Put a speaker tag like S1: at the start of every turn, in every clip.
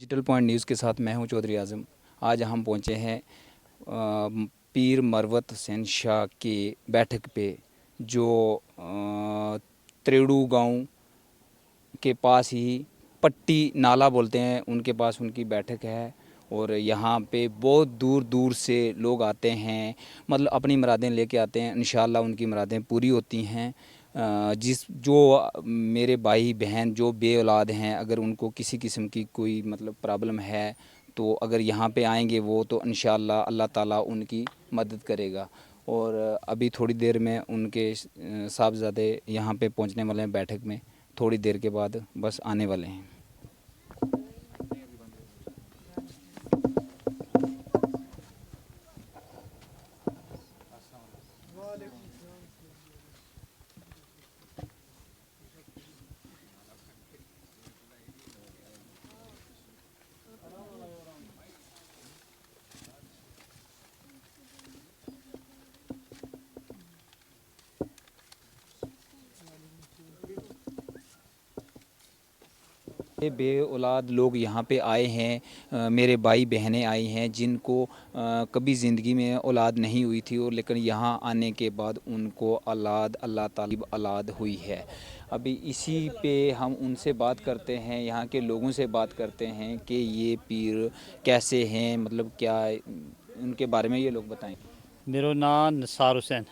S1: Digital point news के साथ मैं हूं चौधरी आज़म। आज हम पहुंचे हैं पीर मरवत हुसैन शाह की बैठक पे, जो त्रेड़ू गांव के पास ही पट्टी नाला बोलते हैं, उनके पास उनकी बैठक है। और यहाँ पे बहुत दूर दूर से लोग आते हैं, मतलब अपनी मुरादें लेके आते हैं। इंशाअल्लाह उनकी मुरादें पूरी होती हैं। जो मेरे भाई बहन जो बे औलाद हैं, अगर उनको किसी किस्म की कोई मतलब प्रॉब्लम है तो अगर यहाँ पे आएंगे वो, तो इंशाअल्लाह अल्लाह ताला उनकी मदद करेगा। और अभी थोड़ी देर में उनके साहबजादे यहाँ पे पहुँचने वाले हैं बैठक में, थोड़ी देर के बाद बस आने वाले हैं। ये बे औलाद लोग यहाँ पे आए हैं, मेरे भाई बहनें आई हैं जिनको कभी ज़िंदगी में औलाद नहीं हुई थी, और लेकिन यहाँ आने के बाद उनको औलाद अल्लाह ताला औलाद हुई है। अभी इसी पे हम उनसे बात करते हैं, यहाँ के लोगों से बात करते हैं कि ये पीर कैसे हैं, मतलब क्या उनके बारे में ये लोग बताएं।
S2: मेरा नाम निसार हुसैन।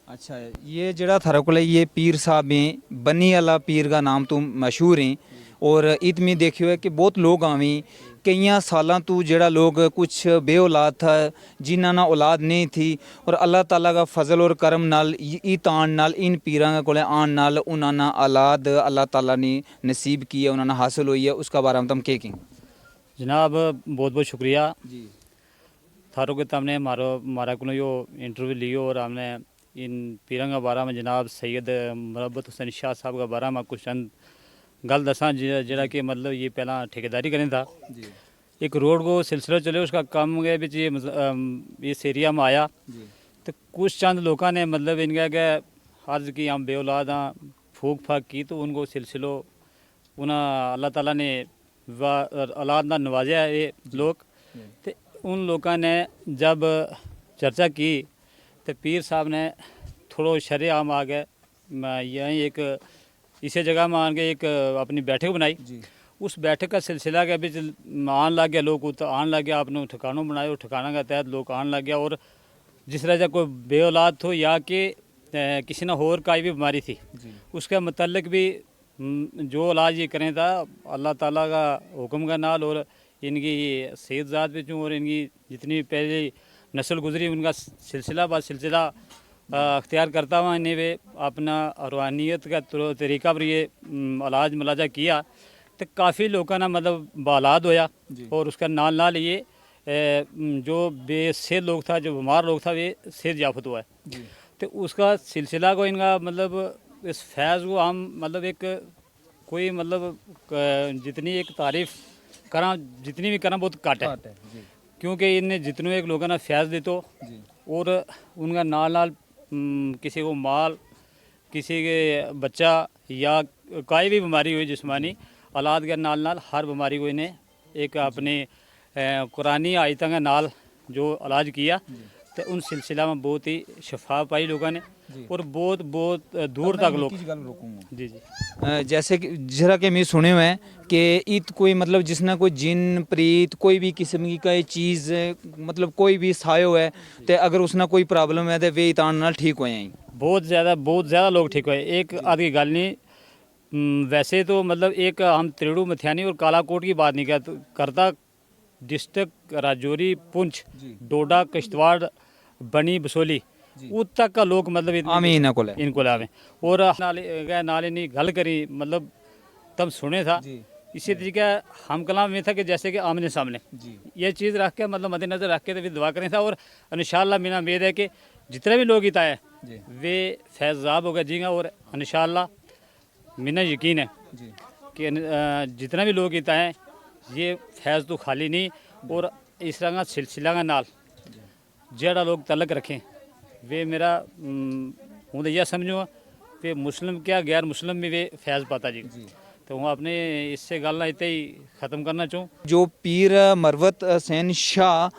S1: अच्छा, ये जड़ा थारे को ये पीर साहब हैं, बनी अला पीर का नाम तो मशहूर हैं। और ईद में देखियो है कि बहुत लोग आवी कई सालों तो जड़ा लोग कुछ बे औलाद था, जिन्हों ना औलाद नहीं थी, और अल्लाह ताला का फजल और करम नाल इत आन नाल इन पीर को आन नाल उन्होंने औलाद अल्लाह ताला ने नसीब की है, उन्होंने हासिल हुई है। उसका बारे में तुम क्या कहेंगे?
S2: जनाब बहुत बहुत शुक्रिया
S1: जी
S2: थारों के तमने मारा को यो इंटरव्यू लियो, और हमने इन पीरों के बारे में जनाब सैयद मरवत हुसैन शाह साहब के बारे में कुछ चंद गल दसा, जरा कि मतलब ये पहला ठेकेदारी करें था।
S1: जी
S2: एक रोड को सिलसिला चले, उसका काम के बिच ये इस एरिया में आया,
S1: जी
S2: तो कुछ चंद लोगों ने मतलब इनका के अर्ज की हम बे औलाद हाँ, फूक फाक की, तो उनको सिलसिलो उन्हें अल्लाह ताला ने औलाद ना नवाजा है ये लोग। तो उन लोगों ने जब चर्चा की तो पीर साहब ने थोड़ा शरेआम आ गए, यहीं एक इसी जगह में आके एक अपनी बैठक बनाई।
S1: जी
S2: उस बैठक का सिलसिला के बीच आन लग गया, लोग आन लग गया, आपने ठिकानों बनाए, उस ठिकाना के तहत लोग आन लग गया। और जिस तरह से कोई बे औलाद हो या कि किसी ने होर कोई भी बीमारी थी,
S1: जी
S2: उसके मतलब भी जो इलाज ये करें था अल्लाह ताला का हुक्म का नाल, और इनकी सेहत ज़ात बिचों और इनकी जितनी पहले नस्ल गुजरी उनका सिलसिला बाद सिलसिला अख्तियार करता हुआ इन्हें वे अपना रूहानियत का तरीका पर ये इलाज मुलाजा किया, तो काफ़ी लोगों ने मतलब बालाद होया। और उसका नाल नाल ये जो बेसेहत लोग था, जो बीमार लोग था, वे सेहत याफत हुआ है। तो उसका सिलसिला को इनका मतलब इस फैज़ को हम मतलब एक कोई मतलब जितनी एक तारीफ़ करा, जितनी भी करा बहुत घट है, क्योंकि इनने जितने एक लोगों ने फैज़ दी तो, और उनका नाल नाल किसी को माल, किसी के बच्चा या कोई भी बीमारी हुई जिस्मानी औलाद के नाल नाल हर बीमारी को इन्हें एक अपनी कुरानी आयतों के नाल जो इलाज किया, तो उन सिलसिला में बहुत ही शफा पाई लोगों ने, और बहुत बहुत दूर तक लोग। जी जी
S1: जैसे कि जरा के मैं सुने हुए हैं कि इत कोई मतलब जिसना कोई जिन प्रीत कोई भी किस्म की कोई चीज़ मतलब कोई भी सायो है, तो अगर उसना कोई प्रॉब्लम है तो वे इतान नाल ठीक हो जाएंगे।
S2: बहुत ज़्यादा लोग ठीक हुए। एक आधी गल नहीं, वैसे तो मतलब एक हम त्रिड़ू मथियानी और कालाकोट की बात नहीं करता, डिस्ट्रिक्ट राजौरी, पुंछ, डोडा, किश्तवाड़, बनी, बसोली उत तक का लोग मतलब
S1: आमीन
S2: इनको लावे। और नाले नहीं गल करी मतलब तब सुने था। इसी तरीके हम कलाम में था कि जैसे कि आमने सामने ये चीज़ रख के मतलब मद्देनजर रख के तो भी दुआ करें था। और इंशाअल्लाह मेरा उम्मीद है कि जितने भी लोग इता है वे फैज़ाब हो गए जीगा, और इंशाअल्लाह मेरा यकीन है कि जितना भी लोग इता है ये फैज़ तो खाली नहीं, और इस तरह का सिलसिला का नाल जड़ा लोग तलक रखें वे मेरा हूँ तो यह समझो कि मुस्लिम क्या गैर मुस्लिम में वे फैज़ पाता जी। तो वो अपने इससे गलना इतना ही ख़त्म करना चाहूँ।
S1: जो पीर मरवत हसैन शाह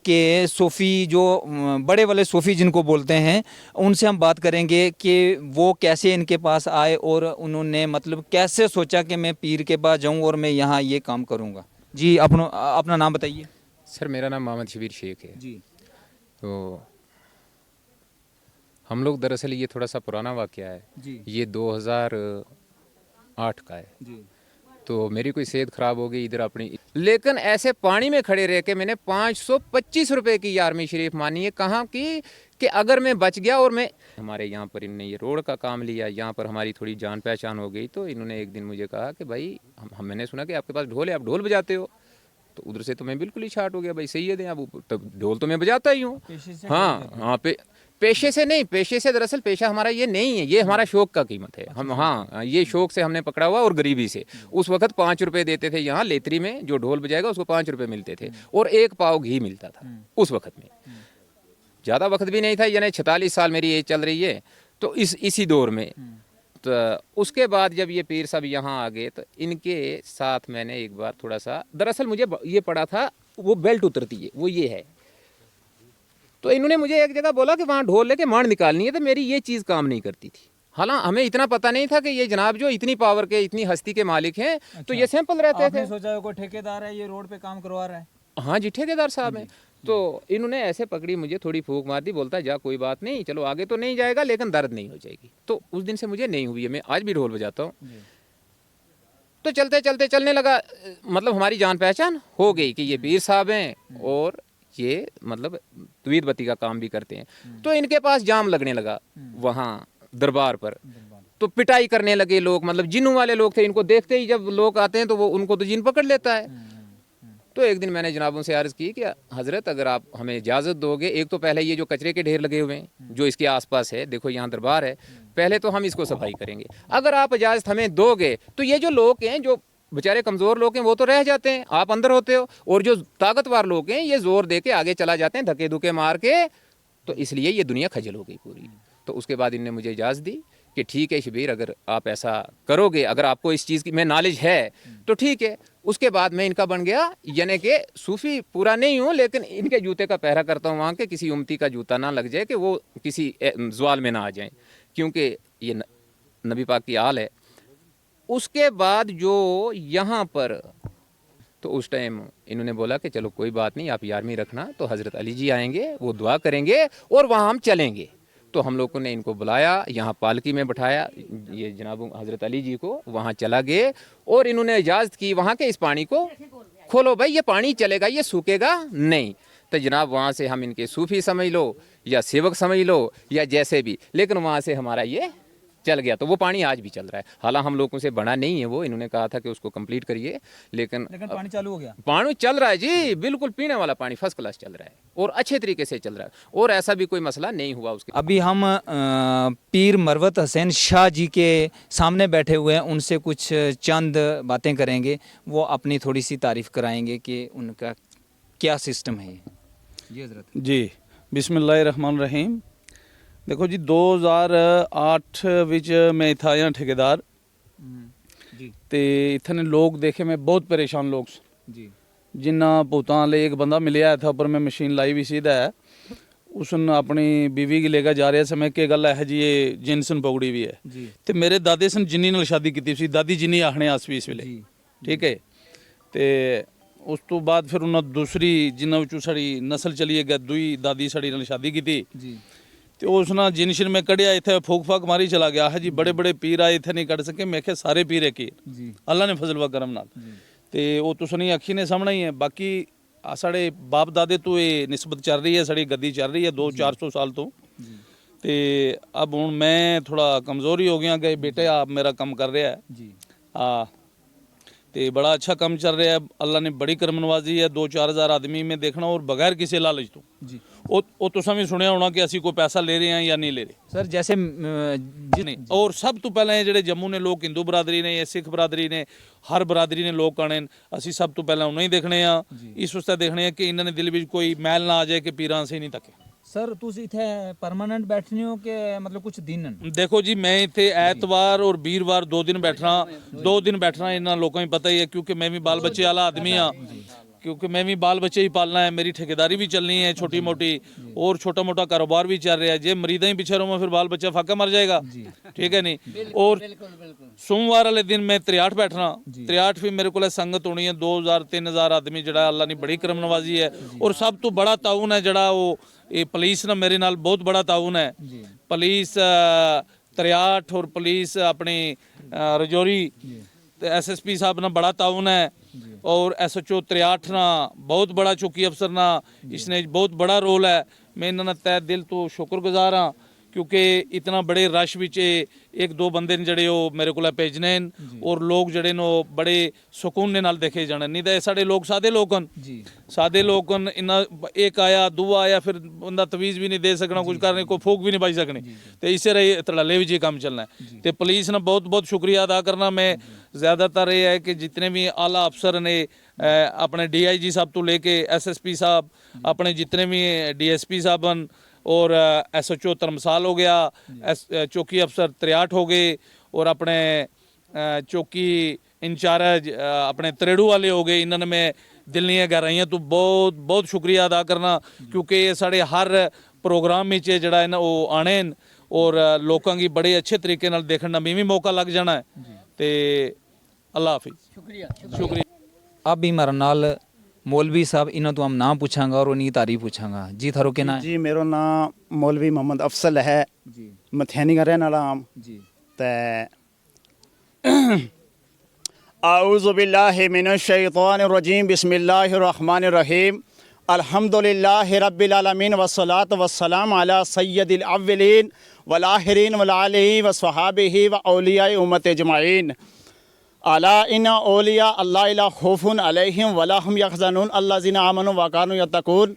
S1: के सूफ़ी जो बड़े वाले सूफ़ी जिनको बोलते हैं, उनसे हम बात करेंगे कि वो कैसे इनके पास आए और उन्होंने मतलब कैसे सोचा कि मैं पीर के पास जाऊं और मैं यहाँ ये काम करूँगा। जी अपना नाम बताइए।
S3: सर मेरा नाम मोहम्मद शबीर शेख है।
S1: जी
S3: तो हम लोग दरअसल ये थोड़ा सा पुराना वाक़या है,
S1: जी
S3: ये 2008 का है।
S1: जी
S3: तो मेरी कोई सेहत ख़राब हो गई इधर अपनी, लेकिन ऐसे पानी में खड़े रह के मैंने 525 रुपए की यारमी शरीफ मानी है। कहाँ की कि अगर मैं बच गया और मैं हमारे यहाँ पर इन्होंने ये रोड का काम लिया, यहाँ पर हमारी थोड़ी जान पहचान हो गई, तो इन्होंने एक दिन मुझे कहा कि भाई मैंने सुना कि आपके पास ढोल है, आप ढोल बजाते हो। तो उधर से तो मैं बिल्कुल ही शार्ट हो गया, भाई सही है दें अब तो ढोल तो मैं बजाता ही हूँ। हाँ हाँ पेशे से नहीं, पेशे से दरअसल पेशा हमारा ये नहीं है, ये हमारा शौक का कीमत है। हम हाँ ये शौक से हमने पकड़ा हुआ और गरीबी से। उस वक्त 5 रुपए देते थे यहाँ लेतरी में, जो ढोल बजाएगा उसको 5 रुपए मिलते थे और 1 पाव घी मिलता था उस वक्त में। ज़्यादा वक्त भी नहीं था, यानी 46 साल मेरी एज चल रही है। तो इसी दौर में तो उसके बाद जब ये पीर साहब यहाँ आ गए तो इनके साथ मैंने एक बार थोड़ा सा, दरअसल मुझे ये पड़ा था वो बेल्ट उतरती है वो ये है, तो इन्होंने मुझे एक जगह बोला कि वहाँ ढोल लेके मांड निकालनी है, तो मेरी ये चीज़ काम नहीं करती थी। हालांकि हमें इतना पता नहीं था कि ये जनाब जो इतनी पावर के इतनी हस्ती के मालिक हैं। अच्छा। तो ये सैंपल रहते थे।
S1: सोचा कोई ठेकेदार है ये रोड पे काम करवा रहा है।
S3: हाँ जी ठेकेदार साहब हैं। तो इन्होंने ऐसे पकड़ी मुझे, थोड़ी फूंक मार दी, बोलता जा कोई बात नहीं, चलो आगे तो नहीं जाएगा लेकिन दर्द नहीं हो जाएगी। तो उस दिन से मुझे नहीं हुई है, मैं आज भी ढोल बजाता हूँ। तो चलते चलते चलने लगा, मतलब हमारी जान पहचान हो गई कि ये पीर साहब हैं और ये मतलब तवीद बत्ती का काम भी करते हैं। तो इनके पास जाम लगने लगा वहाँ दरबार पर, तो पिटाई करने लगे लोग, मतलब जिन्नू वाले लोग थे। इनको देखते ही जब लोग आते हैं तो वो उनको तो जिन पकड़ लेता है। तो एक दिन मैंने जनाबों से अर्ज़ की कि हज़रत अगर आप हमें इजाज़त दोगे, एक तो पहले ये जो कचरे के ढेर लगे हुए हैं जो इसके आसपास है, देखो यहाँ दरबार है, पहले तो हम इसको सफाई करेंगे। अगर आप इजाज़त हमें दोगे तो ये जो लोग हैं, जो बेचारे कमज़ोर लोग हैं, वो तो रह जाते हैं, आप अंदर होते हो, और जो ताकतवर लोग हैं ये ज़ोर दे के आगे चला जाते हैं, धक्के धुके मार के। तो इसलिए ये दुनिया खजल हो गई पूरी। तो उसके बाद इनने मुझे इजाज़त दी कि ठीक है शबीर, अगर आप ऐसा करोगे, अगर आपको इस चीज़ की में नॉलेज है तो ठीक है। उसके बाद मैं इनका बन गया, यानी कि सूफ़ी पूरा नहीं हूँ लेकिन इनके जूते का पहरा करता हूँ, वहाँ के किसी उम्मती का जूता ना लग जाए कि वो किसी ज़वाल में ना आ जाए, क्योंकि ये नबी पाक की आल है। उसके बाद जो यहाँ पर, तो उस टाइम इन्होंने बोला कि चलो कोई बात नहीं, आप यारमी रखना, तो हज़रत अली जी आएंगे, वो दुआ करेंगे और वहाँ हम चलेंगे। तो हम लोगों ने इनको बुलाया, यहाँ पालकी में बिठाया, ये जनाब हज़रत अली जी को, वहाँ चला गए और इन्होंने इजाज़त की वहाँ के इस पानी को खोलो भाई, ये पानी चलेगा, ये सूखेगा नहीं। तो जनाब वहाँ से हम इनके सूफ़ी समझ लो या सेवक समझ लो या जैसे भी, लेकिन वहाँ से हमारा ये चल गया। तो वो पानी आज भी चल रहा है, हालांकि हम लोगों से बना नहीं है वो, इन्होंने कहा था कि उसको कंप्लीट करिए, लेकिन
S1: पानी चालू हो गया,
S3: पानी चल रहा है जी, बिल्कुल पीने वाला पानी फर्स्ट क्लास चल रहा है और अच्छे तरीके से चल रहा है, और ऐसा भी कोई मसला नहीं हुआ उसके।
S1: अभी हम पीर मरवत हसैन शाह जी के सामने बैठे हुए हैं, उनसे कुछ चंद बातें करेंगे, वो अपनी थोड़ी सी तारीफ़ कराएंगे कि उनका क्या सिस्टम है। जी हज़रत।
S4: जी बिस्मिल्लाहिर्रहमानिर्रहीम। देखो जी 2008 ਵਿੱਚ ਮੈਂ ਇੱਥੇ ਆਇਆ ਠੇਕੇਦਾਰ
S1: जी
S4: ਤੇ ਇੱਥੇ ਨੇ ਲੋਕ ਦੇਖੇ ਮੈਂ ਬਹੁਤ ਪਰੇਸ਼ਾਨ ਲੋਕ
S1: जी
S4: ਜਿੰਨਾ ਭੂਤਾਂ ਲਈ ਇੱਕ ਬੰਦਾ ਮਿਲਿਆ ਇੱਥੇ ਉੱਪਰ ਮੈਂ ਮਸ਼ੀਨ ਲਾਈ ਵੀ ਸੀਦਾ ਹੈ, ਉਸਨ ਆਪਣੀ ਬੀਵੀ ਕੀ ਲੈ ਕੇ ਜਾ ਰਿਹਾ ਸੀ, ਮੈਂ ਕੀ ਗੱਲ ਹੈ ਜੀ ਇਹ ਜਿੰਸਨ ਪਕੜੀ ਵੀ ਹੈ
S1: जी
S4: ਤੇ ਮੇਰੇ ਦਾਦੇ ਸਨ ਜਿੰਨੀ ਨਾਲ ਸ਼ਾਦੀ ਕੀਤੀ ਸੀ, ਦਾਦੀ ਜਿੰਨੀ ਆਖਣੇ ਆਸ ਵੀ ਇਸ ਵੇਲੇ,
S1: जी
S4: ਠੀਕ ਹੈ। ਤੇ ਉਸ ਤੋਂ ਬਾਅਦ ਫਿਰ ਉਹਨਾਂ ਦੂਸਰੀ ਜਿਨ੍ਹਾਂ ਵਿੱਚੋਂ ਸਾਡੀ ਨਸਲ ਚਲੀ ਹੈ, ਦੂਈ ਦਾਦੀ ਸਾਡੀ ਨਾਲ ਸ਼ਾਦੀ ਕੀਤੀ
S1: जी
S4: ਤੇ ਉਸ ਨਾਲ ਜਿਨਸ਼ਨ ਮੈਂ ਕੱਢਿਆ, ਇੱਥੇ ਫੂਕ ਫਾਕ ਮਾਰੀ ਚਲਾ ਗਿਆ ਹੈ ਜੀ। ਬੜੇ ਬੜੇ ਪੀਰ ਆਏ, ਇੱਥੇ ਨਹੀਂ ਕੱਢ ਸਕੇ। ਮੈਂ ਕਿਹਾ ਸਾਰੇ ਪੀਰ ਇੱਕ ਹੀ
S1: जी
S4: ਅੱਲਾ ਨੇ ਫਜ਼ਲ ਵਾ ਕਰਮ ਨਾਲ, ਤੇ ਉਹ ਤੁਸੀਂ ਨਹੀਂ ਅੱਖੀ ਨੇ ਸਾਹਮਣੇ ਹੀ ਹੈ। ਬਾਕੀ ਸਾਡੇ ਬਾਪ ਦਾਦੇ ਤੋਂ ਇਹ ਨਿਸਬਤ ਚੱਲ ਰਹੀ ਹੈ, ਸਾਡੀ ਗੱਦੀ ਚੱਲ ਰਹੀ ਹੈ 200-400 ਸਾਲ ਤੋਂ। ਤੇ ਅਬ ਹੁਣ ਮੈਂ ਥੋੜਾ ਕਮਜ਼ੋਰੀ ਹੋ ਗਿਆ ਕਿ ਬੇਟੇ ਆਪ ਮੇਰਾ ਕੰਮ ਕਰ ਰਿਹਾ ਹੈ
S1: जी
S4: ਆ, ਤੇ ਬੜਾ ਅੱਛਾ ਕੰਮ ਚੱਲ ਰਿਹਾ ਹੈ। ਅੱਲਾ ਨੇ ਬੜੀ ਕਰਮ ਨਵਾਜ਼ੀ ਹੈ, 2-4 ਹਜ਼ਾਰ ਆਦਮੀ ਮੈਂ ਦੇਖਣਾ, ਔਰ ਬਗੈਰ ਕਿਸੇ ਲਾਲਚ ਤੋਂ।
S1: जी
S4: ਉਹ ਤੁਸੀਂ ਵੀ ਸੁਣਿਆ ਹੋਣਾ ਕਿ ਅਸੀਂ ਕੋਈ ਪੈਸਾ ਲੈ ਰਹੇ ਹਾਂ ਜਾਂ ਨਹੀਂ ਲੈ ਰਹੇ।
S1: सर जैसे
S4: ਨਹੀਂ, ਔਰ ਸਭ ਤੋਂ ਪਹਿਲਾਂ ਇਹ ਜਿਹੜੇ ਜੰਮੂ ਨੇ ਲੋਕ, ਹਿੰਦੂ ਬਰਾਦਰੀ ਨੇ ਜਾਂ ਸਿੱਖ ਬਰਾਦਰੀ ਨੇ, ਹਰ ਬਰਾਦਰੀ ਨੇ ਲੋਕ ਆਣੇ, ਅਸੀਂ ਸਭ ਤੋਂ ਪਹਿਲਾਂ ਉਹਨਾਂ ਹੀ ਦੇਖਣੇ ਆ। ਇਸ ਵਾਸਤੇ ਦੇਖਣੇ ਆ ਕਿ ਇਹਨਾਂ ਦੇ ਦਿਲ ਵਿੱਚ ਕੋਈ ਮੈਲ ਨਾ ਆ ਜਾਏ ਕਿ ਪੀਰਾਂ ਅਸੀਂ ਨਹੀਂ ਤੱਕੇ।
S1: ਸਰ ਤੁਸੀਂ ਇੱਥੇ ਪਰਮਾਨੈਂਟ ਬੈਠਨੇ ਹੋ ਕਿ ਮਤਲਬ ਕੁਝ ਦਿਨ
S4: ਦੇਖੋ ਜੀ ਮੈਂ ਇੱਥੇ ਐਤਵਾਰ ਔਰ ਵੀਰਵਾਰ 2 ਦਿਨ ਬੈਠਣਾ 2 ਦਿਨ ਬੈਠਣਾ ਇਹਨਾਂ ਲੋਕਾਂ ਨੂੰ ਪਤਾ ਹੀ ਹੈ ਕਿਉਂਕਿ ਮੈਂ ਵੀ ਬਾਲ ਬੱਚੇ ਵਾਲਾ ਆਦਮੀ ਆ क्योंकि मैं भी बाल बच्चे ही पालना है मेरी ठेकेदारी भी चलनी है छोटी मोटी और छोटा मोटा कारोबार भी चल रहा है जे मरीदा ही पीछे रहूँगा फिर बाल बच्चा फाका मर जाएगा ठीक है नहीं और सोमवार वाले दिन मैं 63 बैठना 63 भी मेरे को संगत होनी है 2000-3000 आदमी जड़ा अल्लाह ने बड़ी करम नवाजी है और सब तो बड़ा ताउन है जड़ा वो ये पुलिस ना मेरे नाल बहुत बड़ा ताउन है पुलिस 63 और पुलिस अपनी रजौरी SSP साहब ना बड़ा ताउन है और SHO 63 ना बहुत बड़ा चौकी अफसर ना इसने बहुत बड़ा रोल है मैं इन्होंने तय दिल तो शुक्रगुजार हाँ क्योंकि इतना बड़े रश विच 1-2 बंदे ने जड़े वो मेरे को भेजने और लोग जड़े नो बड़े सुकून ने नाल देखे जाने नहीं तो साढ़े लोग सादे लोग सादे लोग इन्ना एक आया दूआ आया फिर बंदा तवीज़ भी नहीं दे सकना कुछ करने को फूक भी नहीं पाई सकनी तो इसे रही धड़ल्ले भी काम चलना है तो पुलिस ने बहुत बहुत शुक्रिया अदा करना मैं ज़्यादातर ये है कि जितने भी आला अफसर ने अपने DIG साहब तो लेके SSP साहब अपने जितने भी DSP साहब और SHO धर्मसाल हो गया चौकी अफसर 63 हो गए और अपने चौकी इंचार्ज अपने तरेड़ू वाले हो गए इन्होंने मैं दिल नहीं गहराइयाँ तो बहुत बहुत शुक्रिया अदा करना क्योंकि ये साढ़े हर प्रोग्राम में जड़ा है ना वो आने और लोगों की बड़े अच्छे तरीके नाल देखने में भी मौका लग जाना है तो अल्लाह हाफिज़ शुक्रिया
S1: आप भी हमारे नाल मौलवी साहब इन्हों तो हम नाम पूछांगा और उनकी तारीफ पूछांगा जी थारो के ना
S5: जी मेरो नाम मौलवी मोहम्मद अफसल है
S1: जी
S5: मथैनी का रहने वाला हम
S1: जी
S5: ते आऊज़ु बिल्लाहि मिनश शैतानिर रजीम बिस्मिल्लाहिर रहमानिर रहीम अल्हम्दुलिल्लाहि रब्बिल आलमीन वस्सलातु वस्सलाम अला सय्यदिल अव्वलीन वल आखिरीन व आलिहि व स्वहाबिहि व औलियाए उम्मत अजमाइन अला इन औलिया अल्लाह ला खौफुन अलैहिम वला हुम यहज़नून अल्लज़ीना आमनू व कानू यत्तकून।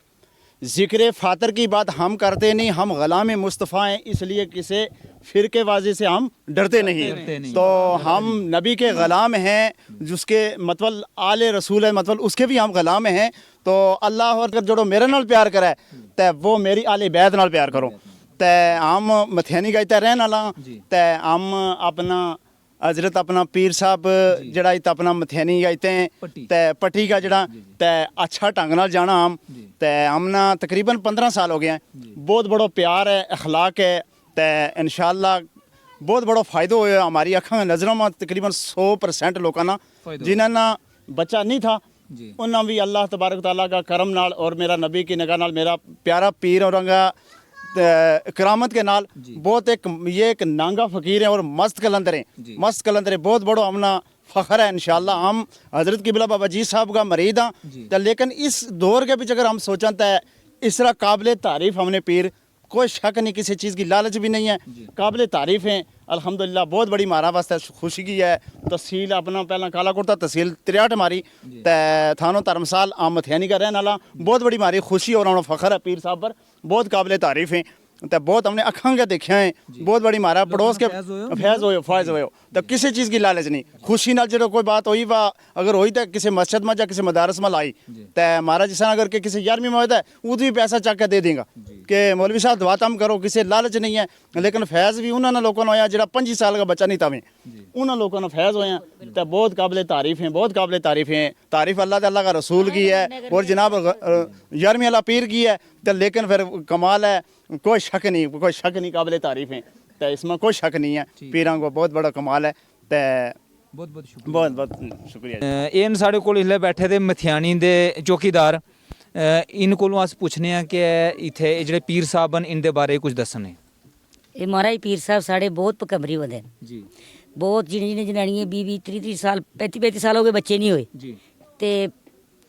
S5: ज़िक्र फातर की बात हम करते नहीं, हम ग़ुलाम मुस्तफ़ा हैं इसलिए किसी फ़िरके वाजी से हम डरते नहीं। तो हम नबी के ग़ुलाम हैं जिसके मतलब आले रसूल है मतलब उसके भी हम ग़ुलाम हैं। तो अल्लाह अकबर जोड़ो मेरे नाल प्यार करे तो वो मेरी आले बैत नाल प्यार करो। तो हम मथैनी गए रहने वाला तो हम अपना हजरत अपना पीर साहब जड़ा इत अपना मथैनी गए ते पट्टी का जड़ा ते अच्छा ढंग नाल जाना हम ते हमना तकरीबन 15 साल हो गए हैं। बहुत बड़ा प्यार है अखलाक है ते इंशाअल्लाह बहुत बड़ा फ़ायदा होया हमारी अखा नज़रों में तकरीबन 100% लोगों ना जिन्हें ना बच्चा नहीं था उन्हें भी अल्लाह तबारक तआला का करम नाल और मेरा नबी की निगाह नाल मेरा प्यारा पीर औरंगा करामत के नाल बहुत एक नांगा फ़कीर है और मस्त कलंदर हैं बहुत बड़ो हमना फ़ख्र है इंशाअल्लाह। हम हज़रत क़िबला बाबा जी साहब का मरीद हाँ तो लेकिन इस दौर के बीच अगर हम सोचें तो इस तरह काबिल तारीफ़ हमने पीर कोई शक नहीं किसी चीज़ की लालच भी नहीं है काबिल तारीफ़ हैं अल्हम्दुलिल्लाह। बहुत बड़ी मारा वास्ते खुशी की है तहसील अपना पहला कालाकोट तहसील 63 मारी ते थानो धर्मसाल आम मथैनी का रहने वाला बहुत बड़ी मारी खुशी और उन्होंने फ़ख्र है पीर साहब पर बहुत काबिल तारीफ़ हैं तो बहुत हमने अखा के देखा है बहुत बड़ी मारा पड़ोस के फैज़ हो तो किसी चीज़ की लालच नहीं खुशी नाल जो कोई बात हुई वा अगर हुई तो किसी मस्जिद में या किसी मदारस में लाई तो हमारा जिस अगर के किसी 11वीं में होता है उद भी पैसा चक के दे देगा कि मौलवी साहब दुआ तम करो किसी लालच नहीं है। लेकिन फैज़ भी उन्होंने लोगों ने होया जो 25 साल का बच्चा नहीं था उन्होंने लोगों ने फैज़ होया तो बहुत काबिल तारीफ़ हैं बहुत काबिल तारीफ़ हैं। तारीफ़ अल्लाह का रसूल की है और जनाब 11वीं वाला पीर की है तो लेकिन फिर कमाल है कोई शक नहीं काबिल तारीफ़ हैं तो इसमें कोई शक नहीं है पीरां को बहुत बड़ा कमाल है तो बहुत शुक्रिया।
S1: इन साढ़े कोल इसलै बैठे दे मथियानी दे चौकीदार इन कोलों अस पूछने हैं कि इत्थे जेह्ड़े पीर साहब न इनदे बारे कुछ दस्सने।
S6: ये महाराज पीर साहब साढ़े बहुत पकमरी बंदे
S1: जी
S6: बहुत जिन्हें जनानियां 20-30 साल 35 साल हो गए बच्चे नहीं हुए
S1: जी
S6: ते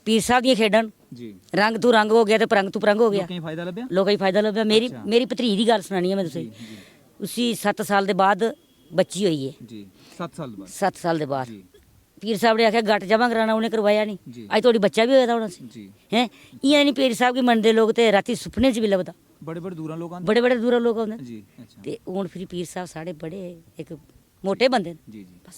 S6: पीर साहब दियां खेडन
S1: जी
S6: रंग तू रंग हो गया ते परंग तू परंग हो गया
S1: कहीं फायदा लब्भेआ
S6: लोगों को फायदा लब्भा। मेरी भतरी दी गल सुनानी है मैं तुसें उसी 7 साल दे बाद बच्ची हुई है
S1: जी 7 साल बाद
S6: 7 साल दे बाद पीर साहब ने आख्या गट जमा कराना उन्हें करवाया नहीं अज थोड़ी बच्चा भी होया था
S1: जी
S6: हैं इयां नहीं पीर साहब की मनदे लोग ते राती सुपने च भी लभदा
S1: बड़े दूरा लोग आंदे
S6: बड़े दूरा लोग आंदे
S1: जी अच्छा
S6: ते हुण फिर पीर साहब साढ़े बड़े एक मोटे बंदे न
S1: जी जी
S6: बस